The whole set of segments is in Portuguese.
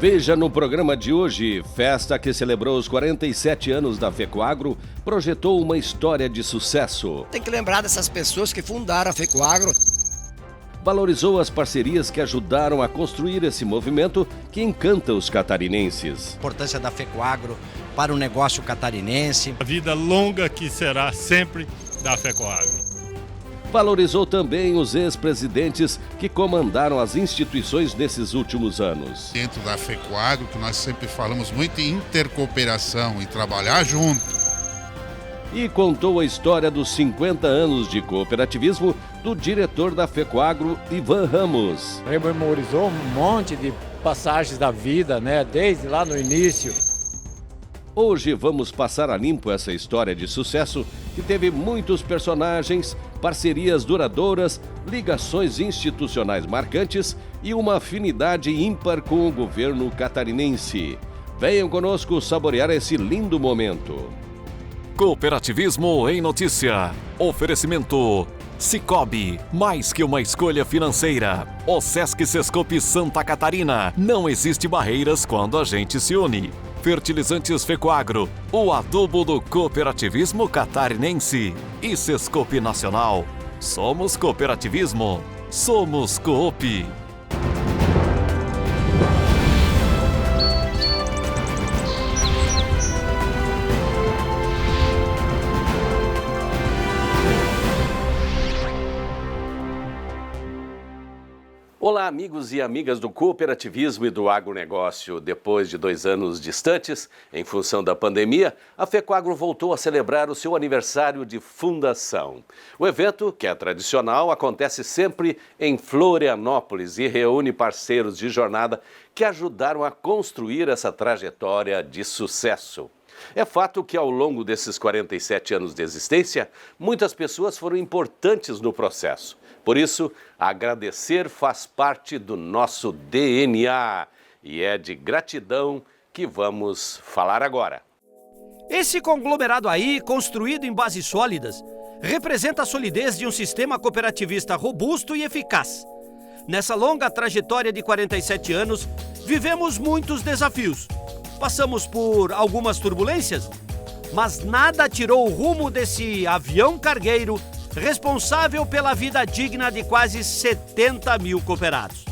Veja no programa de hoje, festa que celebrou os 47 anos da FECOAGRO, projetou uma história de sucesso. Tem que lembrar dessas pessoas que fundaram a FECOAGRO. Valorizou as parcerias que ajudaram a construir esse movimento que encanta os catarinenses. A importância da FECOAGRO para o negócio catarinense. A vida longa que será sempre da FECOAGRO. Valorizou também os ex-presidentes que comandaram as instituições nesses últimos anos. Dentro da FECOAGRO, que nós sempre falamos muito em intercooperação e trabalhar junto. E contou a história dos 50 anos de cooperativismo do diretor da FECOAGRO, Ivan Ramos. Rememorizou um monte de passagens da vida, né? Desde lá no início. Hoje vamos passar a limpo essa história de sucesso que teve muitos personagens, parcerias duradouras, ligações institucionais marcantes e uma afinidade ímpar com o governo catarinense. Venham conosco saborear esse lindo momento. Cooperativismo em Notícia. Oferecimento Sicoob, mais que uma escolha financeira. O Sesc Sescope Santa Catarina. Não existe barreiras quando a gente se une. Fertilizantes FECOAGRO, o adubo do cooperativismo catarinense. E Sescope Nacional. Somos cooperativismo. Somos Coop. Olá, amigos e amigas do cooperativismo e do agronegócio. Depois de 2 anos distantes, em função da pandemia, a FECOAGRO voltou a celebrar o seu aniversário de fundação. O evento, que é tradicional, acontece sempre em Florianópolis e reúne parceiros de jornada que ajudaram a construir essa trajetória de sucesso. É fato que, ao longo desses 47 anos de existência, muitas pessoas foram importantes no processo. Por isso, agradecer faz parte do nosso DNA e é de gratidão que vamos falar agora. Esse conglomerado aí, construído em bases sólidas, representa a solidez de um sistema cooperativista robusto e eficaz. Nessa longa trajetória de 47 anos, vivemos muitos desafios. Passamos por algumas turbulências, mas nada tirou o rumo desse avião cargueiro responsável pela vida digna de quase 70 mil cooperados.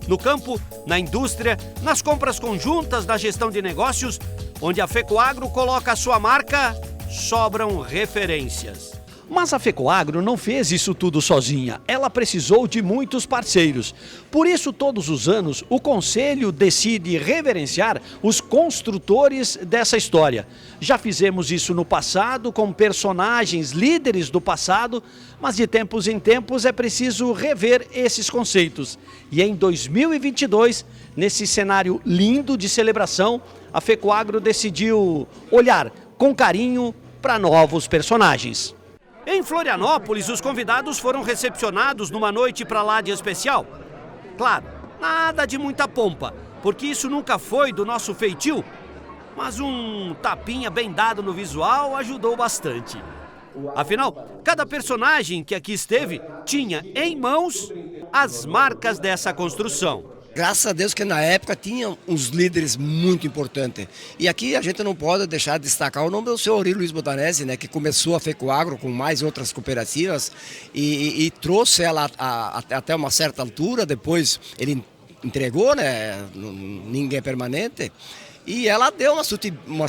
No campo, na indústria, nas compras conjuntas, na gestão de negócios, onde a FECOAGRO coloca a sua marca, sobram referências. Mas a FECOAGRO não fez isso tudo sozinha, ela precisou de muitos parceiros. Por isso, todos os anos, o Conselho decide reverenciar os construtores dessa história. Já fizemos isso no passado com personagens líderes do passado, mas de tempos em tempos é preciso rever esses conceitos. E em 2022, nesse cenário lindo de celebração, a FECOAGRO decidiu olhar com carinho para novos personagens. Em Florianópolis, os convidados foram recepcionados numa noite pra lá de especial. Claro, nada de muita pompa, porque isso nunca foi do nosso feitio, mas um tapinha bem dado no visual ajudou bastante. Afinal, cada personagem que aqui esteve tinha em mãos as marcas dessa construção. Graças a Deus que na época tinha uns líderes muito importantes. E aqui a gente não pode deixar de destacar o nome do senhor Luiz Botanese, né, que começou a FECOAGRO com mais outras cooperativas e trouxe ela até uma certa altura, depois ele entregou, né, ninguém é permanente, e ela deu uma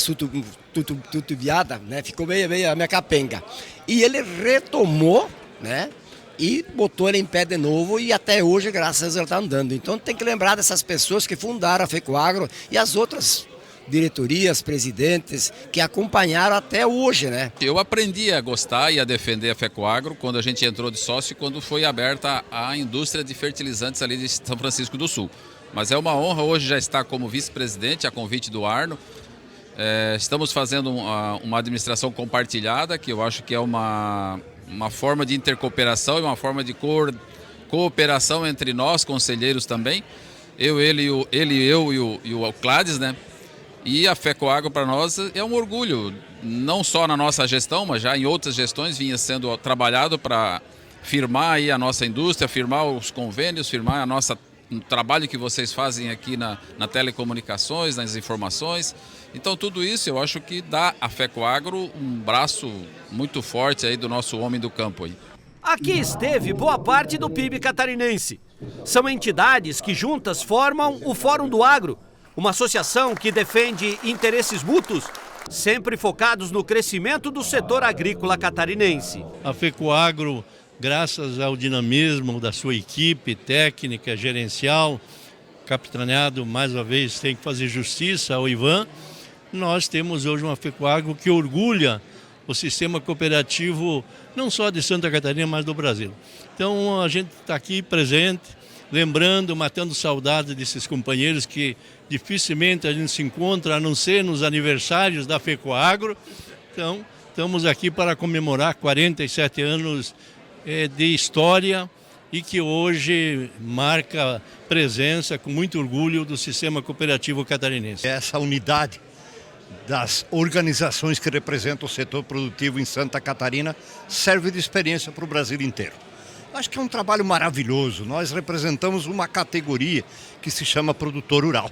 tutubiada, né, ficou meio a minha capenga. E ele retomou, né, e botou ele em pé de novo e até hoje, graças a Deus, ele está andando. Então tem que lembrar dessas pessoas que fundaram a FECOAGRO e as outras diretorias, presidentes, que acompanharam até hoje, né? Eu aprendi a gostar e a defender a FECOAGRO quando a gente entrou de sócio e quando foi aberta a indústria de fertilizantes ali de São Francisco do Sul. Mas é uma honra hoje já estar como vice-presidente, a convite do Arno. Estamos fazendo uma administração compartilhada, que eu acho que é uma forma de intercooperação e uma forma de cooperação entre nós, conselheiros também. Eu e o Clades, né? E a FECOAGRO para nós é um orgulho, não só na nossa gestão, mas já em outras gestões vinha sendo trabalhado para firmar aí a nossa indústria, firmar os convênios, firmar a nossa no trabalho que vocês fazem aqui na telecomunicações, nas informações. Então tudo isso eu acho que dá à FECOAGRO um braço muito forte aí do nosso homem do campo aí. Aqui esteve boa parte do PIB catarinense. São entidades que juntas formam o Fórum do Agro, uma associação que defende interesses mútuos, sempre focados no crescimento do setor agrícola catarinense. A FECOAGRO, graças ao dinamismo da sua equipe técnica, gerencial, capitaneado, mais uma vez, tem que fazer justiça ao Ivan, nós temos hoje uma FECOAGRO que orgulha o sistema cooperativo, não só de Santa Catarina, mas do Brasil. Então a gente está aqui presente, lembrando, matando saudades desses companheiros que dificilmente a gente se encontra, a não ser nos aniversários da FECOAGRO. Então estamos aqui para comemorar 47 anos de história e que hoje marca presença com muito orgulho do sistema cooperativo catarinense. Essa unidade das organizações que representam o setor produtivo em Santa Catarina serve de experiência para o Brasil inteiro. Acho que é um trabalho maravilhoso. Nós representamos uma categoria que se chama produtor rural.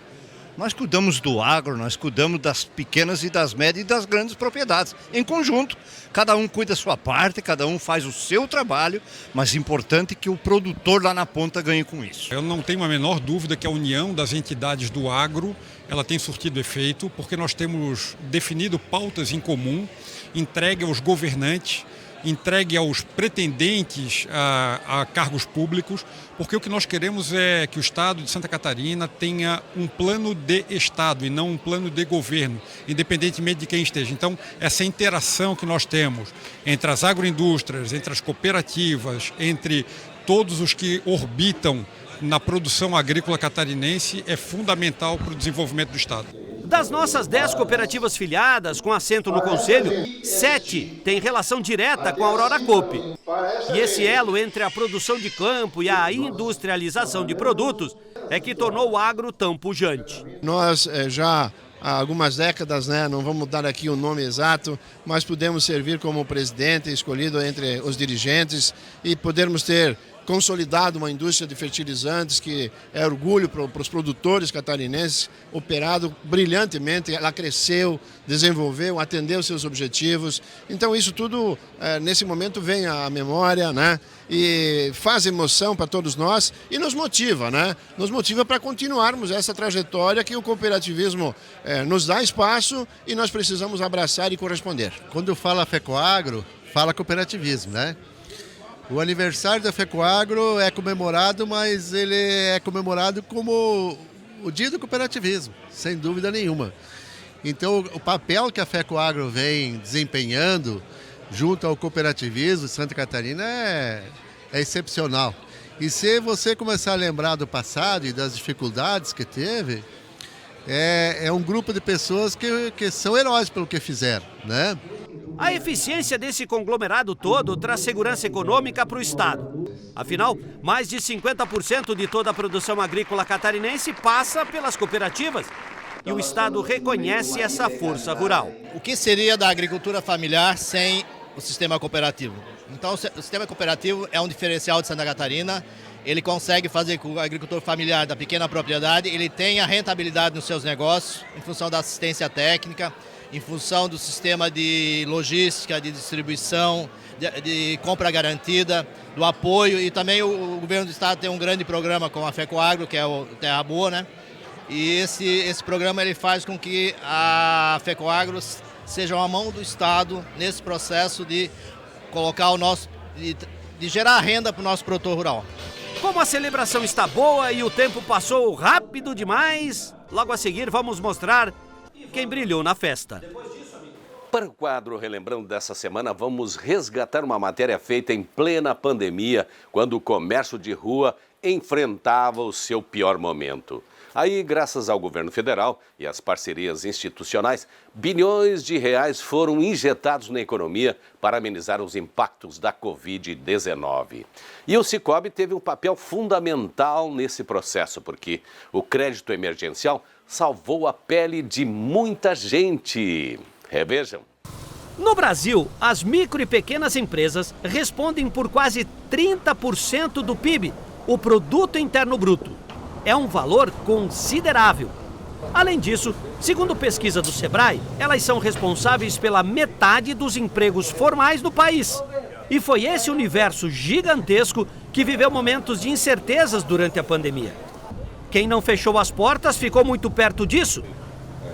Nós cuidamos do agro, nós cuidamos das pequenas e das médias e das grandes propriedades. Em conjunto, cada um cuida da sua parte, cada um faz o seu trabalho, mas é importante que o produtor lá na ponta ganhe com isso. Eu não tenho a menor dúvida que a união das entidades do agro, ela tem surtido efeito, porque nós temos definido pautas em comum, entregue aos governantes, entregue aos pretendentes a cargos públicos, porque o que nós queremos é que o Estado de Santa Catarina tenha um plano de Estado e não um plano de governo, independentemente de quem esteja. Então, essa interação que nós temos entre as agroindústrias, entre as cooperativas, entre todos os que orbitam na produção agrícola catarinense é fundamental para o desenvolvimento do Estado. Das nossas 10 cooperativas filiadas com assento no Conselho, 7 têm relação direta com a Aurora Coop. E esse elo entre a produção de campo e a industrialização de produtos é que tornou o agro tão pujante. Nós já há algumas décadas, não vamos dar aqui o nome exato, mas pudemos servir como presidente escolhido entre os dirigentes e podermos ter consolidado uma indústria de fertilizantes que é orgulho para os produtores catarinenses, operado brilhantemente, ela cresceu, desenvolveu, atendeu seus objetivos. Então isso tudo, nesse momento, vem à memória, e faz emoção para todos nós e nos motiva, Nos motiva para continuarmos essa trajetória que o cooperativismo nos dá espaço e nós precisamos abraçar e corresponder. Quando fala FECOAGRO, fala cooperativismo, O aniversário da FECOAGRO é comemorado, mas ele é comemorado como o dia do cooperativismo, sem dúvida nenhuma. Então, o papel que a FECOAGRO vem desempenhando junto ao cooperativismo de Santa Catarina é excepcional. E se você começar a lembrar do passado e das dificuldades que teve, é um grupo de pessoas que são heróis pelo que fizeram, A eficiência desse conglomerado todo traz segurança econômica para o Estado. Afinal, mais de 50% de toda a produção agrícola catarinense passa pelas cooperativas. E o Estado reconhece essa força rural. O que seria da agricultura familiar sem o sistema cooperativo? Então, o sistema cooperativo é um diferencial de Santa Catarina. Ele consegue fazer com que o agricultor familiar da pequena propriedade ele tenha rentabilidade nos seus negócios, em função da assistência técnica, em função do sistema de logística, de distribuição, de compra garantida, do apoio. E também o governo do estado tem um grande programa com a FECOAGRO, que é o Terra Boa, E esse programa ele faz com que a FECOAGRO seja uma mão do Estado nesse processo de colocar de gerar renda para o nosso produtor rural. Como a celebração está boa e o tempo passou rápido demais, logo a seguir vamos mostrar quem brilhou na festa. Para o quadro Relembrando dessa semana, vamos resgatar uma matéria feita em plena pandemia, quando o comércio de rua enfrentava o seu pior momento. Aí, graças ao governo federal e às parcerias institucionais, bilhões de reais foram injetados na economia para amenizar os impactos da Covid-19. E o Cicobi teve um papel fundamental nesse processo, porque o crédito emergencial salvou a pele de muita gente. Revejam. No Brasil, as micro e pequenas empresas respondem por quase 30% do PIB, o Produto Interno Bruto. é um valor considerável. Além disso, segundo pesquisa do Sebrae, elas são responsáveis pela metade dos empregos formais no país. E foi esse universo gigantesco que viveu momentos de incertezas durante a pandemia. Quem não fechou as portas ficou muito perto disso.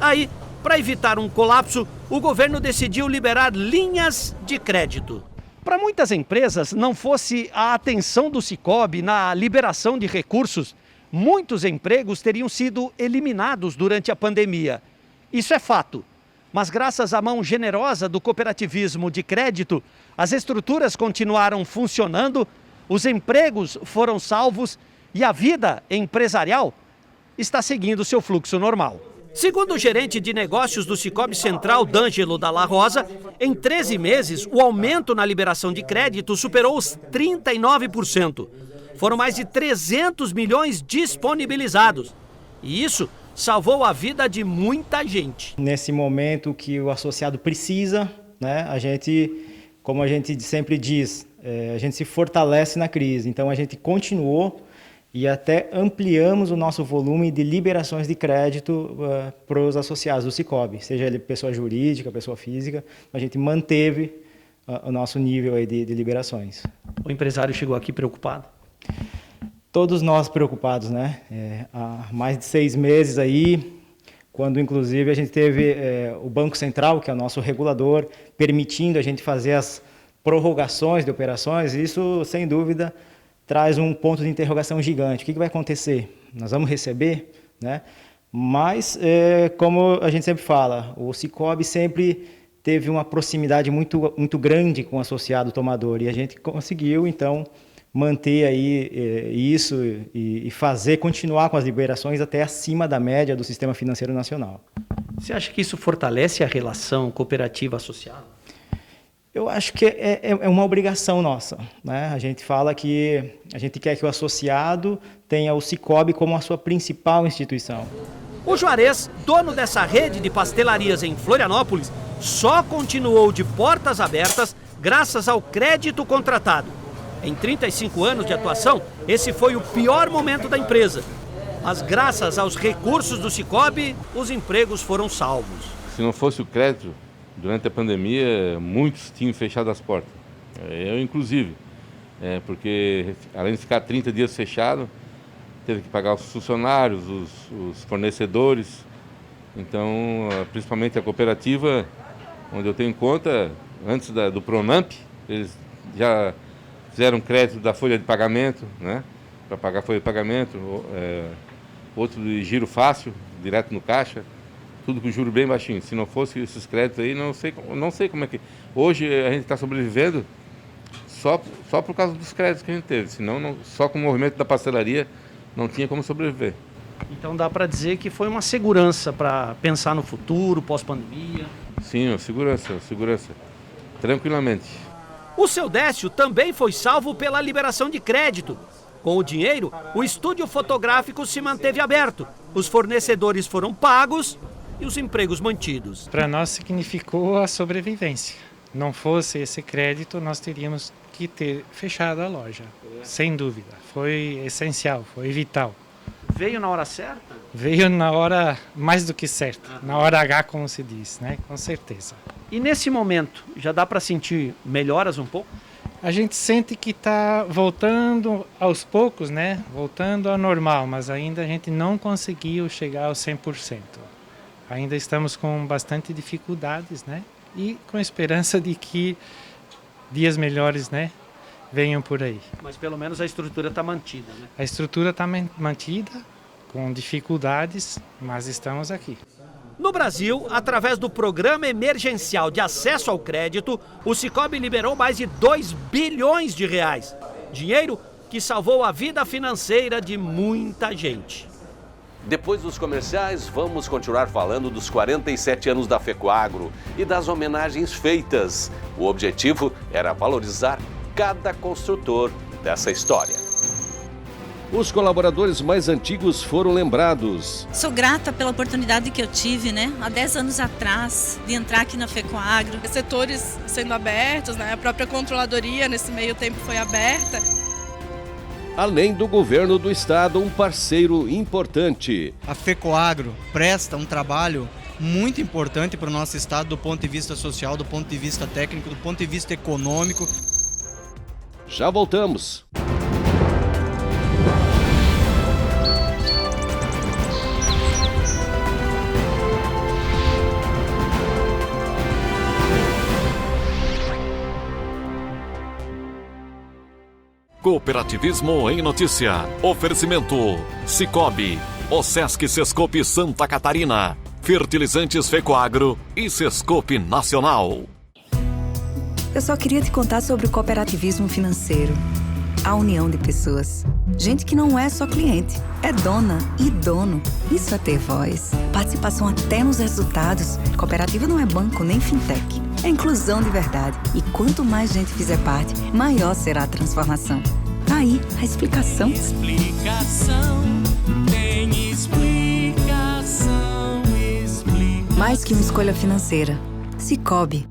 Aí, para evitar um colapso, o governo decidiu liberar linhas de crédito. Para muitas empresas, não fosse a atenção do Sicoob na liberação de recursos, muitos empregos teriam sido eliminados durante a pandemia. Isso é fato. Mas graças à mão generosa do cooperativismo de crédito, as estruturas continuaram funcionando, os empregos foram salvos e a vida empresarial está seguindo seu fluxo normal. Segundo o gerente de negócios do Sicoob Central, D'Angelo Dalla Rosa, em 13 meses, o aumento na liberação de crédito superou os 39%. Foram mais de 300 milhões disponibilizados. E isso salvou a vida de muita gente. Nesse momento que o associado precisa, né, como a gente sempre diz, a gente se fortalece na crise. Então a gente continuou e até ampliamos o nosso volume de liberações de crédito para os associados do Sicoob, seja ele pessoa jurídica, pessoa física, a gente manteve o nosso nível aí de liberações. O empresário chegou aqui preocupado? Todos nós preocupados, né? Há mais de 6 meses aí, quando inclusive a gente teve o Banco Central, que é o nosso regulador, permitindo a gente fazer as prorrogações de operações, isso sem dúvida traz um ponto de interrogação gigante. O que vai acontecer? Nós vamos receber, né? Mas, como a gente sempre fala, o Sicoob sempre teve uma proximidade muito, muito grande com o associado tomador e a gente conseguiu, então, manter aí isso e continuar com as liberações até acima da média do sistema financeiro nacional. Você acha que isso fortalece a relação cooperativa-associado? Eu acho que é uma obrigação nossa, né? A gente fala que a gente quer que o associado tenha o Sicoob como a sua principal instituição. O Juarez, dono dessa rede de pastelarias em Florianópolis, só continuou de portas abertas graças ao crédito contratado. Em 35 anos de atuação, esse foi o pior momento da empresa. Mas graças aos recursos do Sicoob, os empregos foram salvos. Se não fosse o crédito, durante a pandemia, muitos tinham fechado as portas. Eu, inclusive. Porque, além de ficar 30 dias fechado, teve que pagar os funcionários, os fornecedores. Então, principalmente a cooperativa, onde eu tenho conta, antes do Pronamp, eles já fizeram crédito da folha de pagamento, né? Para pagar a folha de pagamento, outro de giro fácil, direto no caixa. Tudo com juro bem baixinho. Se não fosse esses créditos aí, não sei como é que... Hoje a gente está sobrevivendo só por causa dos créditos que a gente teve. Senão, só com o movimento da pastelaria, não tinha como sobreviver. Então dá para dizer que foi uma segurança para pensar no futuro, pós-pandemia? Sim, segurança. Tranquilamente. O Seu Décio também foi salvo pela liberação de crédito. Com o dinheiro, o estúdio fotográfico se manteve aberto. Os fornecedores foram pagos e os empregos mantidos. Para nós significou a sobrevivência. Não fosse esse crédito, nós teríamos que ter fechado a loja. Sem dúvida. Foi essencial, foi vital. Veio na hora certa? Veio na hora mais do que certa. Na hora H, como se diz, né? Com certeza. E nesse momento, já dá para sentir melhoras um pouco? A gente sente que está voltando aos poucos, né? Voltando ao normal, mas ainda a gente não conseguiu chegar ao 100%. Ainda estamos com bastante dificuldades, né? E com esperança de que dias melhores, né, venham por aí. Mas pelo menos a estrutura está mantida, né? A estrutura está mantida, com dificuldades, mas estamos aqui. No Brasil, através do Programa Emergencial de Acesso ao Crédito, o Sicoob liberou mais de 2 bilhões de reais. Dinheiro que salvou a vida financeira de muita gente. Depois dos comerciais, vamos continuar falando dos 47 anos da FECOAGRO e das homenagens feitas. O objetivo era valorizar cada construtor dessa história. Os colaboradores mais antigos foram lembrados. Sou grata pela oportunidade que eu tive, né, há 10 anos atrás, de entrar aqui na FECOAGRO. Setores sendo abertos, né, a própria controladoria nesse meio tempo foi aberta. além do governo do estado, um parceiro importante. A FECOAGRO presta um trabalho muito importante para o nosso estado do ponto de vista social, do ponto de vista técnico, do ponto de vista econômico. Já voltamos. Cooperativismo em Notícia. Oferecimento Cicobi, Osesc Sescope Santa Catarina, Fertilizantes FECOAGRO e Sescope Nacional. Eu só queria te contar sobre o cooperativismo financeiro. A união de pessoas. Gente que não é só cliente, é dona e dono. Isso é ter voz. Participação até nos resultados. Cooperativa não é banco nem fintech. É inclusão de verdade. E quanto mais gente fizer parte, maior será a transformação. Aí, a explicação. Tem explicação. Mais que uma escolha financeira. Cicobi.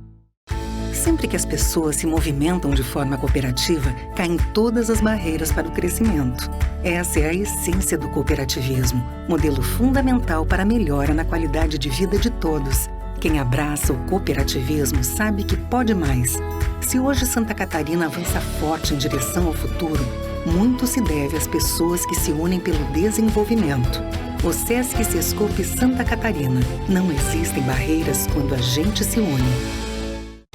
Sempre que as pessoas se movimentam de forma cooperativa, caem todas as barreiras para o crescimento. Essa é a essência do cooperativismo, modelo fundamental para a melhora na qualidade de vida de todos. Quem abraça o cooperativismo sabe que pode mais. Se hoje Santa Catarina avança forte em direção ao futuro, muito se deve às pessoas que se unem pelo desenvolvimento. Osesc Sescope Santa Catarina. Não existem barreiras quando a gente se une.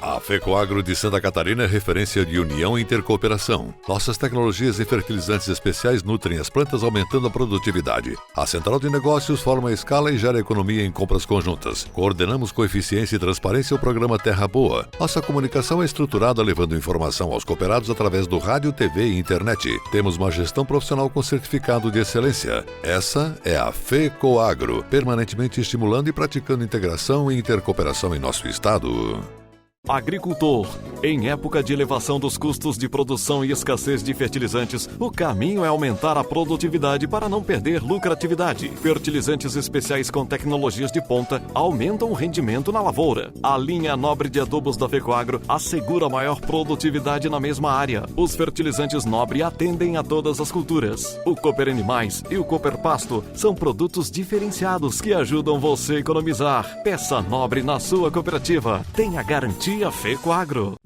A FECOAGRO de Santa Catarina é referência de união e intercooperação. Nossas tecnologias e fertilizantes especiais nutrem as plantas, aumentando a produtividade. A central de negócios forma a escala e gera economia em compras conjuntas. Coordenamos com eficiência e transparência o programa Terra Boa. Nossa comunicação é estruturada levando informação aos cooperados através do rádio, TV e internet. Temos uma gestão profissional com certificado de excelência. Essa é a FECOAGRO, permanentemente estimulando e praticando integração e intercooperação em nosso estado. Agricultor. Em época de elevação dos custos de produção e escassez de fertilizantes, o caminho é aumentar a produtividade para não perder lucratividade. Fertilizantes especiais com tecnologias de ponta aumentam o rendimento na lavoura. A linha nobre de adubos da FECOAGRO assegura maior produtividade na mesma área. Os fertilizantes nobre atendem a todas as culturas. O Cooper Animais e o Cooper Pasto são produtos diferenciados que ajudam você a economizar. Peça nobre na sua cooperativa. Tenha garantia FECOAGRO.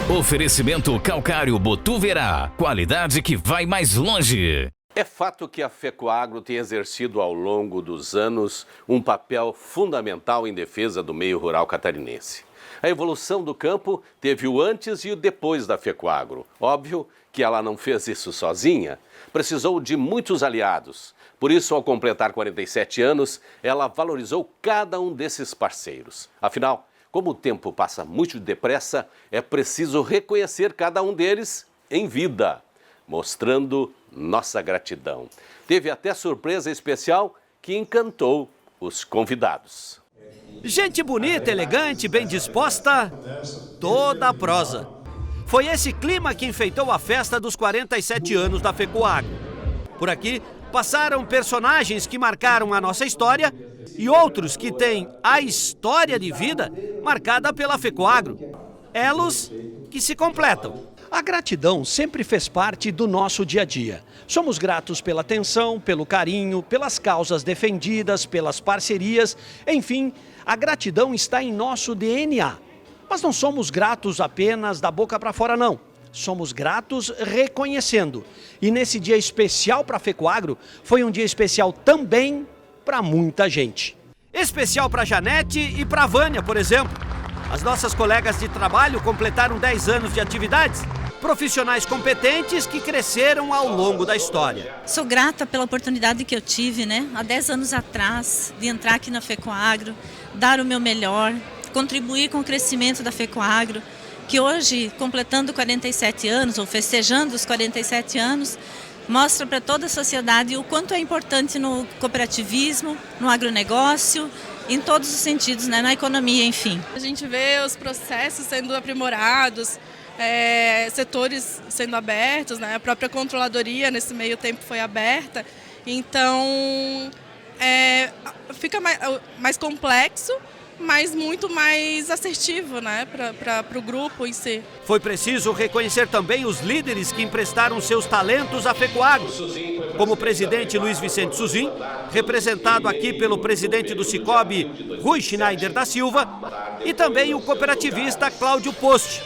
Oferecimento Calcário Botuverá. Qualidade que vai mais longe. É fato que a FECOAGRO tem exercido ao longo dos anos um papel fundamental em defesa do meio rural catarinense. A evolução do campo teve o antes e o depois da FECOAGRO. Óbvio que ela não fez isso sozinha, precisou de muitos aliados. Por isso, ao completar 47 anos, ela valorizou cada um desses parceiros. Afinal, como o tempo passa muito depressa, é preciso reconhecer cada um deles em vida, mostrando nossa gratidão. Teve até surpresa especial que encantou os convidados. Gente bonita, elegante, bem disposta, toda a prosa. Foi esse clima que enfeitou a festa dos 47 anos da FECOAGRO. Por aqui passaram personagens que marcaram a nossa história e outros que têm a história de vida marcada pela FECOAGRO. Elos que se completam. A gratidão sempre fez parte do nosso dia a dia. Somos gratos pela atenção, pelo carinho, pelas causas defendidas, pelas parcerias, enfim, a gratidão está em nosso DNA. Mas não somos gratos apenas da boca para fora, não. Somos gratos reconhecendo. E nesse dia especial para a FECOAGRO, foi um dia especial também para muita gente. Especial para Janete e para Vânia, por exemplo. As nossas colegas de trabalho completaram 10 anos de atividades. Profissionais competentes que cresceram ao longo da história. Sou grata pela oportunidade que eu tive, há 10 anos atrás, de entrar aqui na FECOAGRO, dar o meu melhor, contribuir com o crescimento da FECOAGRO, que hoje, completando 47 anos, ou festejando os 47 anos, mostra para toda a sociedade o quanto é importante no cooperativismo, no agronegócio, em todos os sentidos, na economia, enfim. A gente vê os processos sendo aprimorados, setores sendo abertos, a própria controladoria nesse meio tempo foi aberta, então fica mais complexo, mas muito mais assertivo, né, para o grupo em si. Foi preciso reconhecer também os líderes que emprestaram seus talentos à FECOAGRO, como o presidente Luiz Vicente Suzin, representado aqui pelo presidente do Cicobi, Rui Schneider da Silva, e também o cooperativista Cláudio Post,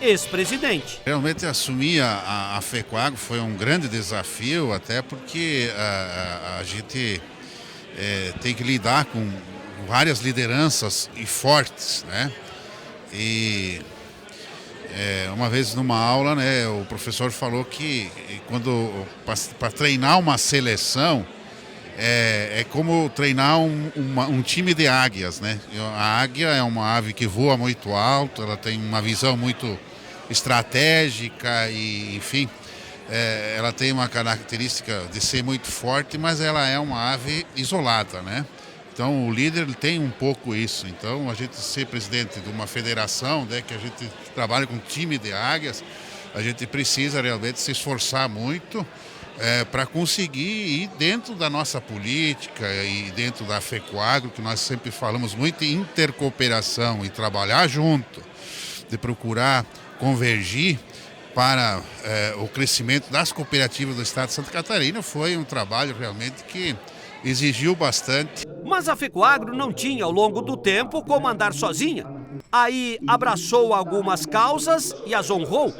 ex-presidente. Realmente assumir a FECOAGRO foi um grande desafio, até porque a gente tem que lidar com várias lideranças e fortes, né? E uma vez numa aula, né, o professor falou que para treinar uma seleção é como treinar um time de águias, né? A águia é uma ave que voa muito alto, ela tem uma visão muito estratégica e, enfim, ela tem uma característica de ser muito forte, mas ela é uma ave isolada, né? Então, o líder tem um pouco isso. Então, a gente ser presidente de uma federação, né, que a gente trabalha com um time de águias, a gente precisa realmente se esforçar muito para conseguir ir dentro da nossa política e dentro da FECOAGRO, que nós sempre falamos muito em intercooperação e trabalhar junto, de procurar convergir para o crescimento das cooperativas do estado de Santa Catarina. Foi um trabalho realmente que exigiu bastante. Mas a FECOAGRO não tinha, ao longo do tempo, como andar sozinha. Aí abraçou algumas causas e as honrou,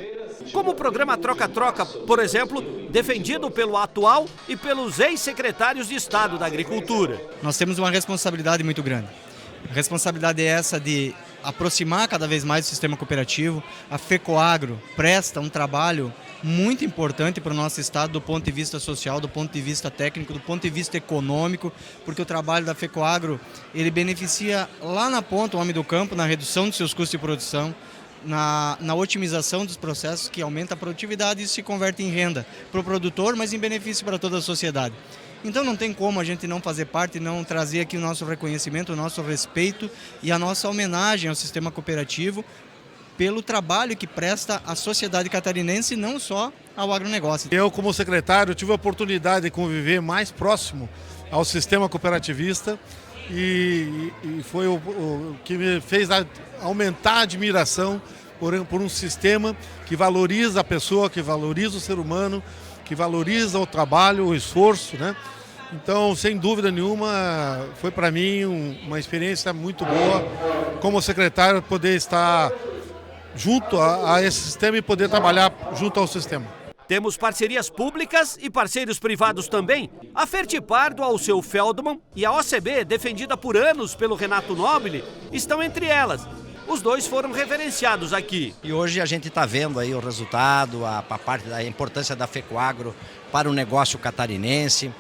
como o programa Troca-Troca, por exemplo, defendido pelo atual e pelos ex-secretários de Estado da Agricultura. Nós temos uma responsabilidade muito grande. A responsabilidade é essa de aproximar cada vez mais o sistema cooperativo. A FECOAGRO presta um trabalho muito importante para o nosso estado do ponto de vista social, do ponto de vista técnico, do ponto de vista econômico, porque o trabalho da FECOAGRO, ele beneficia lá na ponta o homem do campo, na redução dos seus custos de produção, na otimização dos processos, que aumenta a produtividade e se converte em renda para o produtor, mas em benefício para toda a sociedade. Então não tem como a gente não fazer parte e não trazer aqui o nosso reconhecimento, o nosso respeito e a nossa homenagem ao sistema cooperativo pelo trabalho que presta à sociedade catarinense e não só ao agronegócio. Eu, como secretário, tive a oportunidade de conviver mais próximo ao sistema cooperativista e foi o que me fez aumentar a admiração por um sistema que valoriza a pessoa, que valoriza o ser humano, que valoriza o trabalho, o esforço, né? Então, sem dúvida nenhuma, foi para mim uma experiência muito boa como secretário poder estar junto a esse sistema e poder trabalhar junto ao sistema. Temos parcerias públicas e parceiros privados também. A Fertipardo, ao seu Feldman, e a OCB, defendida por anos pelo Renato Nobile, estão entre elas. Os dois foram referenciados aqui. E hoje a gente está vendo aí o resultado, a parte da importância da FECOAGRO para o negócio catarinense.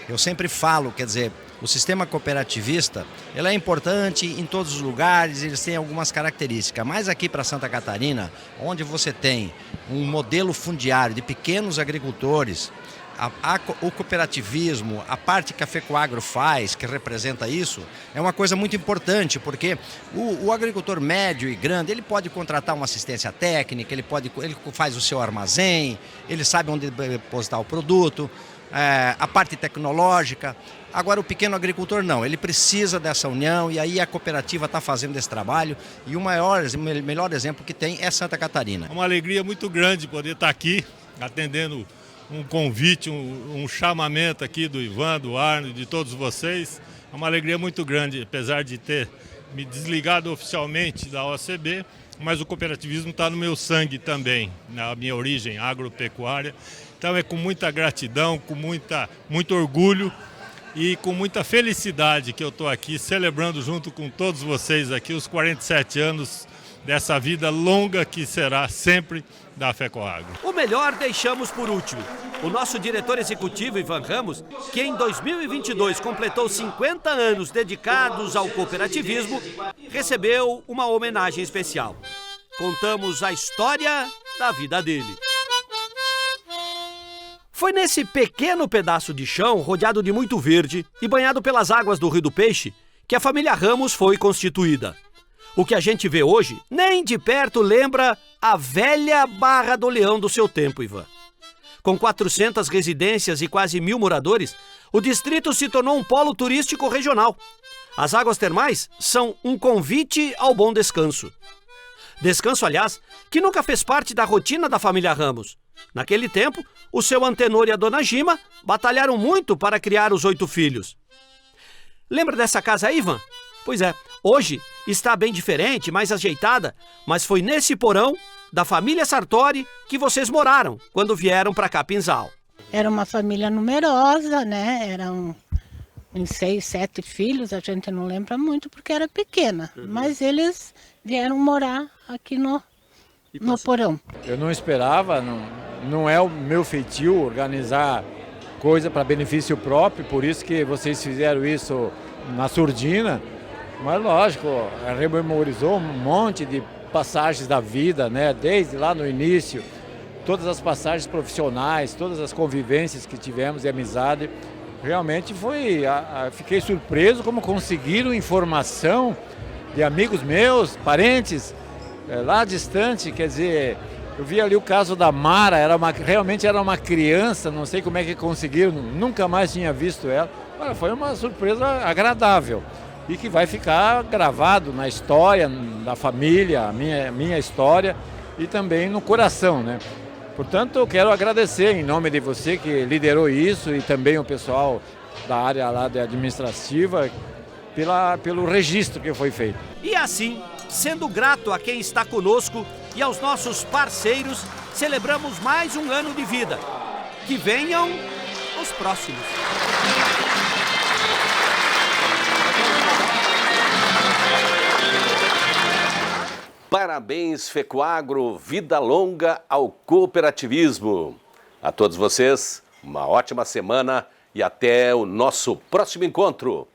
Eu sempre falo, quer dizer, o sistema cooperativista, ele é importante em todos os lugares, eles têm algumas características, mas aqui para Santa Catarina, onde você tem um modelo fundiário de pequenos agricultores, o cooperativismo, a parte que a FECOAGRO faz, que representa isso, é uma coisa muito importante, porque o agricultor médio e grande, ele pode contratar uma assistência técnica, ele faz o seu armazém, ele sabe onde depositar o produto, a parte tecnológica. Agora o pequeno agricultor não, ele precisa dessa união e aí a cooperativa está fazendo esse trabalho e o melhor exemplo que tem é Santa Catarina. É uma alegria muito grande poder estar aqui atendendo um convite, um chamamento aqui do Ivan, do Arno, de todos vocês. É uma alegria muito grande, apesar de ter me desligado oficialmente da OCB, mas o cooperativismo está no meu sangue também, na minha origem agropecuária. Então é com muita gratidão, com muito orgulho e com muita felicidade que eu estou aqui celebrando junto com todos vocês aqui os 47 anos dessa vida longa que será sempre da FECOAGRO. O melhor deixamos por último. O nosso diretor executivo, Ivan Ramos, que em 2022 completou 50 anos dedicados ao cooperativismo, recebeu uma homenagem especial. Contamos a história da vida dele. Foi nesse pequeno pedaço de chão, rodeado de muito verde e banhado pelas águas do Rio do Peixe, que a família Ramos foi constituída. O que a gente vê hoje, nem de perto lembra a velha Barra do Leão do seu tempo, Ivan. Com 400 residências e quase 1000 moradores, o distrito se tornou um polo turístico regional. As águas termais são um convite ao bom descanso. Descanso, aliás, que nunca fez parte da rotina da família Ramos. Naquele tempo, o seu Antenor e a dona Gima batalharam muito para criar os 8 filhos. Lembra dessa casa aí, Ivan? Pois é, hoje está bem diferente, mais ajeitada, mas foi nesse porão da família Sartori que vocês moraram quando vieram para Capinzal. Era uma família numerosa, né? Eram em 6, 7 filhos, a gente não lembra muito porque era pequena. Mas eles vieram morar aqui no porão. Eu não esperava, não é o meu feitio organizar coisa para benefício próprio, por isso que vocês fizeram isso na surdina. Mas lógico, rememorizou um monte de passagens da vida, né? Desde lá no início, todas as passagens profissionais, todas as convivências que tivemos e amizade. Realmente fiquei surpreso como conseguiram informação de amigos meus, parentes, lá distante. Quer dizer, eu vi ali o caso da Mara, realmente era uma criança, não sei como é que conseguiram, nunca mais tinha visto ela. Foi uma surpresa agradável e que vai ficar gravado na história da família, a minha história e também no coração, né? Portanto, eu quero agradecer em nome de você que liderou isso e também o pessoal da área lá administrativa pelo registro que foi feito. E assim, sendo grato a quem está conosco e aos nossos parceiros, celebramos mais um ano de vida. Que venham os próximos. Parabéns, FECOAGRO, vida longa ao cooperativismo. A todos vocês, uma ótima semana e até o nosso próximo encontro.